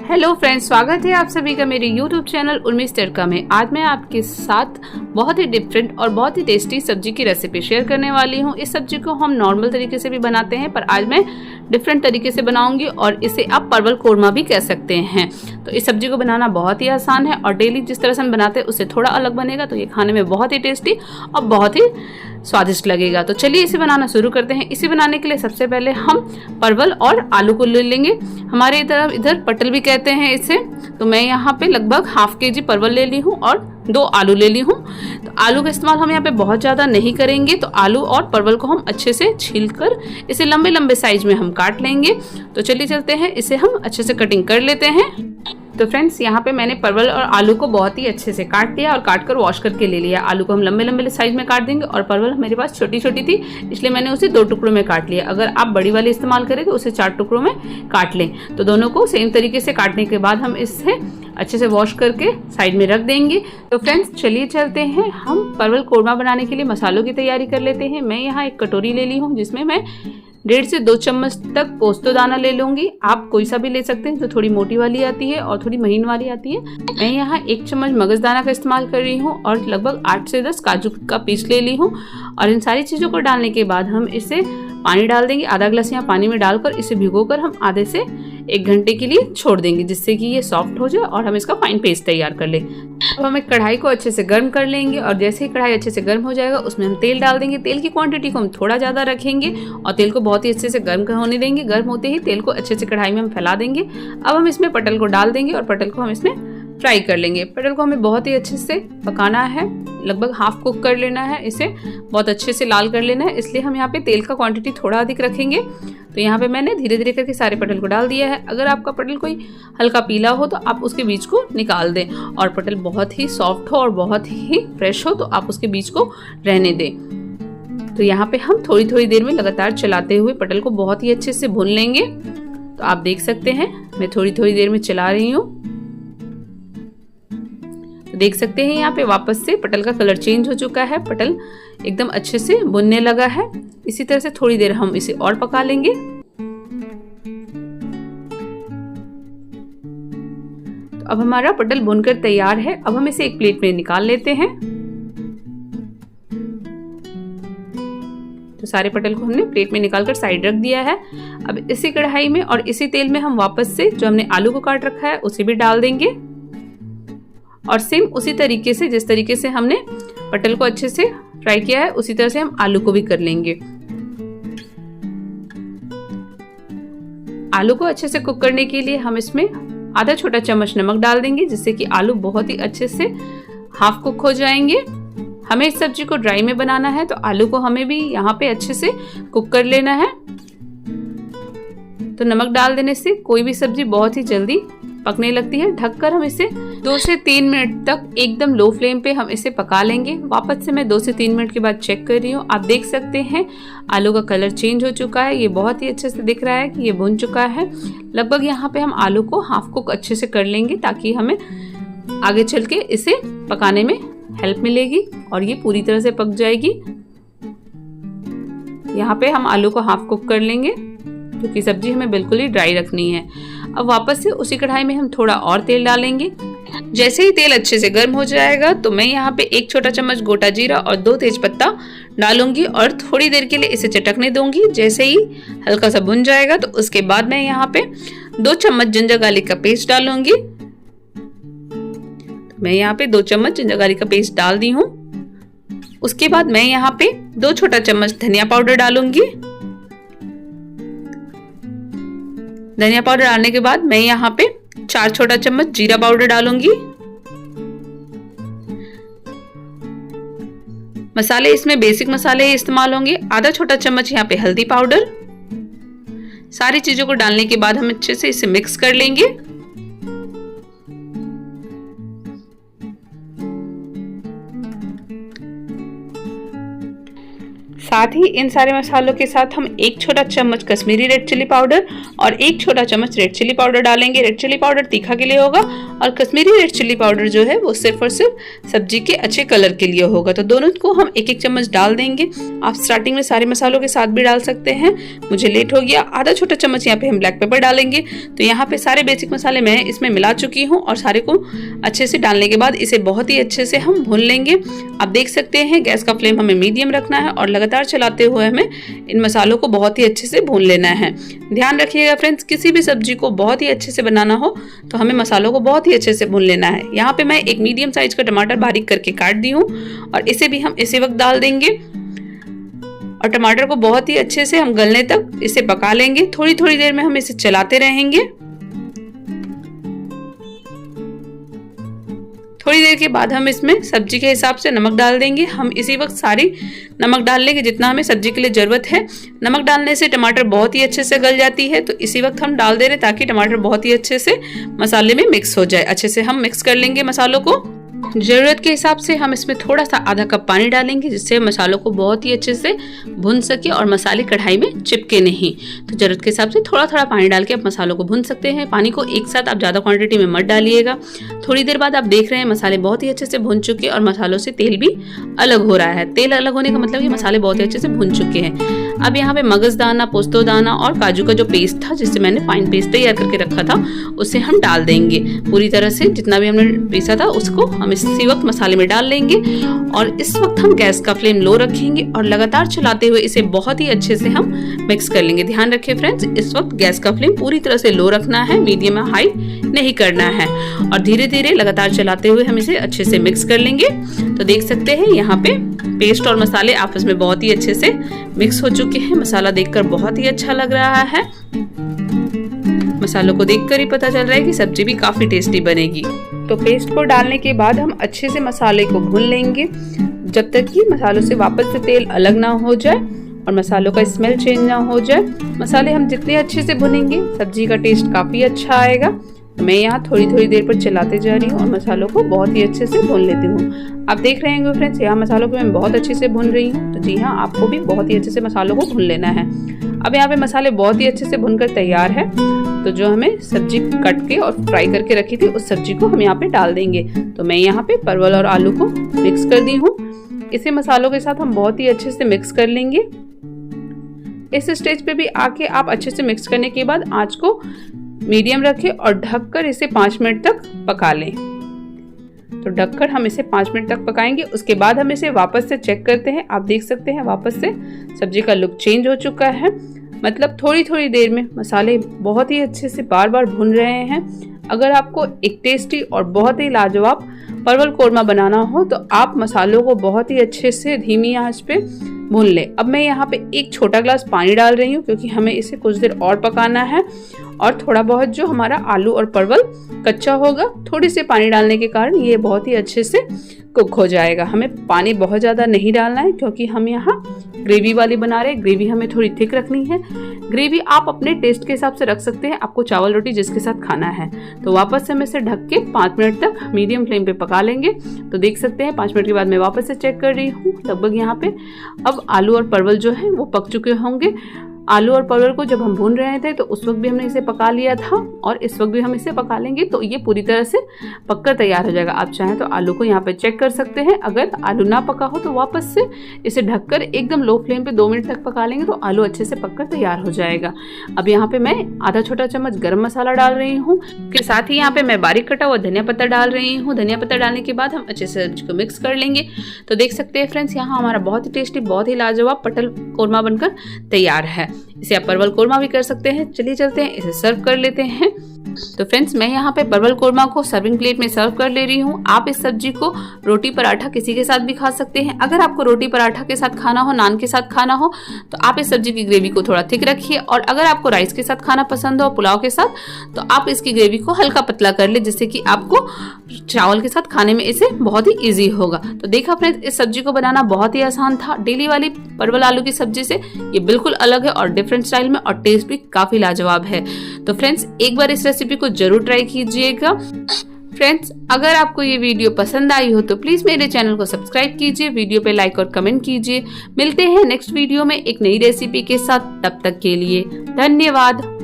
Hello friends, स्वागत है आप सभी का मेरे यूट्यूब चैनल उर्मिस तड़का में। आज मैं आपके साथ बहुत ही डिफरेंट और बहुत ही टेस्टी सब्जी की रेसिपी शेयर करने वाली हूँ। इस सब्जी को हम नॉर्मल तरीके से भी बनाते हैं, पर आज मैं डिफरेंट तरीके से बनाऊंगी और इसे आप परवल कोरमा भी कह सकते हैं। तो इस सब्जी को बनाना बहुत ही आसान है और डेली जिस तरह से हम बनाते हैं उससे थोड़ा अलग बनेगा, तो ये खाने में बहुत ही टेस्टी और बहुत ही स्वादिष्ट लगेगा। तो चलिए इसे बनाना शुरू करते हैं। इसे बनाने के लिए सबसे पहले हम परवल और आलू को ले लेंगे। हमारे तरफ इधर पटल भी कहते हैं इसे। तो मैं यहाँ पे लगभग हाफ केजी परवल ले ली हूँ और 2 आलू ले ली हूँ। तो आलू का इस्तेमाल हम यहाँ पे बहुत ज़्यादा नहीं करेंगे। तो आलू और परवल को हम अच्छे से छीलकर इसे लंबे लंबे साइज में हम काट लेंगे। तो चलिए चलते हैं, इसे हम अच्छे से कटिंग कर लेते हैं। तो फ्रेंड्स, यहाँ पे मैंने परवल और आलू को बहुत ही अच्छे से काट लिया और काट कर वॉश करके ले लिया। आलू को हम लंबे लंबे साइज में काट देंगे और परवल मेरे पास छोटी छोटी थी, इसलिए मैंने उसे 2 टुकड़ों में काट लिया। अगर आप बड़ी वाली इस्तेमाल करें तो उसे 4 टुकड़ों में काट लें। तो दोनों को सेम तरीके से काटने के बाद हम इसे अच्छे से वॉश करके साइड में रख देंगे। तो फ्रेंड्स, चलिए चलते हैं, हम परवल कोरमा बनाने के लिए मसालों की तैयारी कर लेते हैं। मैं यहाँ एक कटोरी ले ली हूँ जिसमें मैं 1.5 से 2 चम्मच तक पोस्तो दाना ले लूंगी। आप कोई सा भी ले सकते हैं, जो थोड़ी मोटी वाली आती है और थोड़ी महीन वाली आती है। मैं यहाँ 1 चम्मच मगज दाना का इस्तेमाल कर रही हूँ और लगभग 8 से 10 काजू का पीस ले ली हूँ। और इन सारी चीज़ों को डालने के बाद हम इसे पानी डाल देंगे। आधा गिलास यहाँ पानी में डालकर इसे भिगोकर हम आधे से 1 घंटे के लिए छोड़ देंगे, जिससे कि ये सॉफ्ट हो जाए और हम इसका फाइन पेस्ट तैयार कर लें। अब हम एक कढ़ाई को अच्छे से गर्म कर लेंगे और जैसे ही कढ़ाई अच्छे से गर्म हो जाएगा उसमें हम तेल डाल देंगे। तेल की क्वांटिटी को हम थोड़ा ज़्यादा रखेंगे और तेल को बहुत ही अच्छे से गर्म होने देंगे। गर्म होते ही तेल को अच्छे से कढ़ाई में हम फैला देंगे। अब हम इसमें पटल को डाल देंगे और पटल को हम इसमें फ्राई कर लेंगे। पटल को हमें बहुत ही अच्छे से पकाना है, लगभग हाफ कुक कर लेना है, इसे बहुत अच्छे से लाल कर लेना है। इसलिए हम यहाँ पे तेल का क्वांटिटी थोड़ा अधिक रखेंगे। तो यहाँ पे मैंने धीरे धीरे करके सारे पटल को डाल दिया है। अगर आपका पटल कोई हल्का पीला हो तो आप उसके बीज को निकाल दें, और पटल बहुत ही सॉफ्ट हो और बहुत ही फ्रेश हो तो आप उसके बीज को रहने दें। तो यहाँ पे हम थोड़ी थोड़ी देर में लगातार चलाते हुए पटल को बहुत ही अच्छे से भून लेंगे। तो आप देख सकते हैं मैं थोड़ी थोड़ी देर में चला रही हूँ। तो देख सकते हैं यहाँ पे वापस से पटल का कलर चेंज हो चुका है, पटल एकदम अच्छे से भुनने लगा है। इसी तरह से थोड़ी देर हम इसे और पका लेंगे। तो अब हमारा पटल भुनकर तैयार है। अब हम इसे एक प्लेट में निकाल लेते हैं। तो सारे पटल को हमने प्लेट में निकालकर साइड रख दिया है। अब इसी कढ़ाई में और इसी तेल में हम वापस से जो हमने आलू को काट रखा है उसे भी डाल देंगे और सेम उसी तरीके से जिस तरीके से हमने पटल को अच्छे से फ्राई किया है उसी तरह से हम आलू को भी कर लेंगे। आलू को अच्छे से कुक करने के लिए हम इसमें आधा छोटा चम्मच नमक डाल देंगे, जिससे कि आलू बहुत ही अच्छे से हाफ कुक हो जाएंगे। हमें इस सब्जी को ड्राई में बनाना है, तो आलू को हमें भी यहाँ पे अच्छे से कुक कर लेना है। तो नमक डाल देने से कोई भी सब्जी बहुत ही जल्दी पकने लगती है। ढककर हम इसे 2 से 3 मिनट तक एकदम लो फ्लेम पे हम इसे पका लेंगे। वापस से मैं 2 से 3 मिनट के बाद चेक कर रही हूँ। आप देख सकते हैं आलू का कलर चेंज हो चुका है। ये बहुत ही अच्छे से दिख रहा है कि ये भुन चुका है। लगभग यहाँ पे हम आलू को हाफ कुक अच्छे से कर लेंगे, ताकि हमें आगे चल के इसे पकाने में हेल्प मिलेगी और ये पूरी तरह से पक जाएगी। यहाँ पे हम आलू को हाफ कुक कर लेंगे, क्योंकि सब्जी हमें बिल्कुल ही ड्राई रखनी है। अब वापस से उसी कढ़ाई में हम थोड़ा और तेल डालेंगे। जैसे ही तेल अच्छे से गर्म हो जाएगा तो मैं यहाँ पे 1 छोटा चम्मच गोटा जीरा और 2 तेज पत्ता डालूंगी और थोड़ी देर के लिए इसे चटकने दूंगी। जैसे ही हल्का सा भुन जाएगा तो उसके बाद मैं यहाँ पे 2 चम्मच जिंजर गार्लिक का पेस्ट डालूंगी। तो मैं यहाँ पे 2 चम्मच जिंजर गार्लिक का पेस्ट डाल दी हूँ। उसके बाद मैं यहाँ पे 2 छोटा चम्मच धनिया पाउडर डालूंगी। धनिया पाउडर डालने के बाद मैं यहाँ पे 4 छोटा चम्मच जीरा पाउडर डालूंगी। मसाले इसमें बेसिक मसाले इस्तेमाल होंगे। आधा छोटा चम्मच यहाँ पे हल्दी पाउडर। सारी चीजों को डालने के बाद हम अच्छे से इसे मिक्स कर लेंगे। साथ ही इन सारे मसालों के साथ हम 1 छोटा चम्मच कश्मीरी रेड चिली पाउडर और 1 छोटा चम्मच रेड चिली पाउडर डालेंगे। रेड चिली पाउडर तीखा के लिए होगा और कश्मीरी रेड चिली पाउडर जो है वो सिर्फ और सिर्फ सब्जी के अच्छे कलर के लिए होगा। तो दोनों को हम 1-1 चम्मच डाल देंगे। आप स्टार्टिंग में सारे मसालों के साथ भी डाल सकते हैं, मुझे लेट हो गया। आधा छोटा चम्मच यहाँ पे हम ब्लैक पेपर डालेंगे। तो यहाँ पे सारे बेसिक मसाले मैं इसमें मिला चुकी हूँ और सारे को अच्छे से डालने के बाद इसे बहुत ही अच्छे से हम भून लेंगे। आप देख सकते हैं गैस का फ्लेम हमें मीडियम रखना है और लगातार चलाते हुए हमें इन मसालों को बहुत ही अच्छे से भून लेना है। ध्यान रखिएगा फ्रेंड्स, किसी भी सब्जी को बहुत ही अच्छे से बनाना हो तो हमें मसालों को बहुत ही अच्छे से भून लेना है। यहाँ पे मैं एक मीडियम साइज का टमाटर बारीक करके काट दी हूँ और इसे भी हम इसी वक्त डाल देंगे और टमाटर को बहुत ही अच्छे से हम गलने तक इसे पका लेंगे। थोड़ी थोड़ी देर में हम इसे चलाते रहेंगे। थोड़ी देर के बाद हम इसमें सब्जी के हिसाब से नमक डाल देंगे। हम इसी वक्त सारी नमक डाल लेंगे जितना हमें सब्जी के लिए ज़रूरत है। नमक डालने से टमाटर बहुत ही अच्छे से गल जाती है, तो इसी वक्त हम डाल दे रहे ताकि टमाटर बहुत ही अच्छे से मसाले में मिक्स हो जाए। अच्छे से हम मिक्स कर लेंगे मसालों को। ज़रूरत के हिसाब से हम इसमें थोड़ा सा आधा कप पानी डालेंगे जिससे मसालों को बहुत ही अच्छे से भून सके और मसाले कढ़ाई में चिपके नहीं। तो ज़रूरत के हिसाब से थोड़ा थोड़ा पानी डाल के आप मसालों को भून सकते हैं। पानी को एक साथ आप ज़्यादा क्वांटिटी में मत डालिएगा। थोड़ी देर बाद आप देख रहे हैं मसाले बहुत ही अच्छे से भून चुके और मसालों से तेल भी अलग हो रहा है। तेल अलग होने का मतलब ये मसाले बहुत ही अच्छे से भून चुके हैं। अब यहाँ पे मगजदाना, पोस्तो दाना और काजू का जो पेस्ट था जिससे मैंने फाइन पेस्ट तैयार करके रखा था उसे हम डाल देंगे। पूरी तरह से जितना भी हमने पीसा था उसको हम इसी वक्त मसाले में डाल लेंगे और इस वक्त हम गैस का फ्लेम लो रखेंगे और लगातार चलाते हुए इसे बहुत ही अच्छे से हम मिक्स कर लेंगे। ध्यान रखिए फ्रेंड्स, इस वक्त गैस का फ्लेम पूरी तरह से लो रखना है, मीडियम या हाई नहीं करना है और धीरे धीरे लगातार चलाते हुए हम इसे अच्छे से मिक्स कर लेंगे। तो देख सकते हैं यहाँ पे पेस्ट और मसाले आपस में बहुत ही अच्छे से मिक्स हो चुके हैं। मसाला देखकर बहुत ही अच्छा लग रहा है। मसालों को देखकर ही पता चल रहा है कि सब्जी भी काफी टेस्टी बनेगी। तो पेस्ट को डालने के बाद हम अच्छे से मसाले को भून लेंगे जब तक कि मसालों से वापस से तेल अलग ना हो जाए और मसालों का स्मेल चेंज ना हो जाए। मसाले हम जितने अच्छे से भुनेंगे सब्जी का टेस्ट काफी अच्छा आएगा। मैं यहाँ थोड़ी थोड़ी देर पर चलाते जा रही हूँ और मसालों को बहुत ही अच्छे से भून लेती हूँ। आप देख रहे होंगे फ्रेंड्स, यहाँ मसालों को मैं बहुत अच्छे से भून रही हूँ। तो जी हाँ, आपको भी बहुत ही अच्छे से मसालों को भून लेना है। अब यहाँ पे मसाले बहुत ही अच्छे से भुनकर तैयार है। तो जो हमें सब्जी कट के और फ्राई करके रखी थी उस सब्जी को हम यहाँ पे डाल देंगे। तो मैं यहाँ पे परवल और आलू को मिक्स कर दी हूँ। इसे मसालों के साथ हम बहुत ही अच्छे से मिक्स कर लेंगे। इस स्टेज पे भी आके आप अच्छे से मिक्स करने के बाद आंच को मीडियम रखें और ढककर इसे 5 मिनट तक पका लें। तो ढककर हम इसे 5 मिनट तक पकाएंगे। उसके बाद हम इसे वापस से चेक करते हैं। आप देख सकते हैं वापस से सब्जी का लुक चेंज हो चुका है। मतलब थोड़ी थोड़ी देर में मसाले बहुत ही अच्छे से बार बार भुन रहे हैं। अगर आपको एक टेस्टी और बहुत ही लाजवाब परवल कोरमा बनाना हो तो आप मसालों को बहुत ही अच्छे से धीमी आंच पे भून लें। अब मैं यहाँ पे 1 छोटा ग्लास पानी डाल रही हूँ क्योंकि हमें इसे कुछ देर और पकाना है और थोड़ा बहुत जो हमारा आलू और परवल कच्चा होगा, थोड़ी सी पानी डालने के कारण ये बहुत ही अच्छे से कुक हो जाएगा। हमें पानी बहुत ज़्यादा नहीं डालना है क्योंकि हम यहाँ ग्रेवी वाली बना रहे हैं। ग्रेवी हमें थोड़ी थिक रखनी है। ग्रेवी आप अपने टेस्ट के हिसाब से रख सकते हैं, आपको चावल रोटी जिसके साथ खाना है। तो वापस से हम इसे ढक के 5 मिनट तक मीडियम फ्लेम पे पका लेंगे। तो देख सकते हैं 5 मिनट के बाद मैं वापस से चेक कर रही हूँ। लगभग यहाँ पे अब आलू और परवल जो है वो पक चुके होंगे। आलू और परवल को जब हम भून रहे थे तो उस वक्त भी हमने इसे पका लिया था और इस वक्त भी हम इसे पका लेंगे तो ये पूरी तरह से पककर तैयार हो जाएगा। आप चाहें तो आलू को यहाँ पे चेक कर सकते हैं। अगर आलू ना पका हो तो वापस से इसे ढककर एकदम लो फ्लेम पे 2 मिनट तक पका लेंगे तो आलू अच्छे से पककर तैयार हो जाएगा। अब यहाँ पे मैं आधा छोटा चम्मच गरम मसाला डाल रही हूँ। के साथ ही यहाँ पे मैं बारीक कटा हुआ धनिया पत्ता डाल रही हूँ। धनिया पत्ता डालने के बाद हम अच्छे से सब्जी को मिक्स कर लेंगे। तो देख सकते हैं फ्रेंड्स, यहाँ हमारा बहुत ही टेस्टी, बहुत ही लाजवाब पटल कोरमा बनकर तैयार है। इसे आप परवल कोरमा भी कर सकते हैं। चलिए चलते हैं, इसे सर्व कर लेते हैं। तो फ्रेंड्स, मैं यहाँ पे परवल कोरमा को सर्विंग प्लेट में सर्व कर ले रही हूँ। आप इस सब्जी को रोटी पराठा किसी के साथ भी खा सकते हैं। अगर आपको रोटी पराठा के साथ खाना हो, नान के साथ खाना हो, तो आप इस सब्जी की ग्रेवी को थोड़ा थिक रखिए और अगर आपको राइस के साथ खाना पसंद हो, पुलाव के साथ, तो आप इसकी ग्रेवी को हल्का पतला कर ले जिससे कि आपको चावल के साथ खाने में इसे बहुत ही ईजी होगा। तो देखा फ्रेंड्स, इस सब्जी को बनाना बहुत ही आसान था। डेली वाली परवल आलू की सब्जी से ये बिल्कुल अलग है और डिफरेंट स्टाइल में, और टेस्ट भी काफी लाजवाब है। तो फ्रेंड्स, एक बार इस रेसिपी को जरूर ट्राई कीजिएगा। फ्रेंड्स, अगर आपको ये वीडियो पसंद आई हो तो प्लीज मेरे चैनल को सब्सक्राइब कीजिए, वीडियो पे लाइक और कमेंट कीजिए। मिलते हैं नेक्स्ट वीडियो में एक नई रेसिपी के साथ, तब तक के लिए धन्यवाद।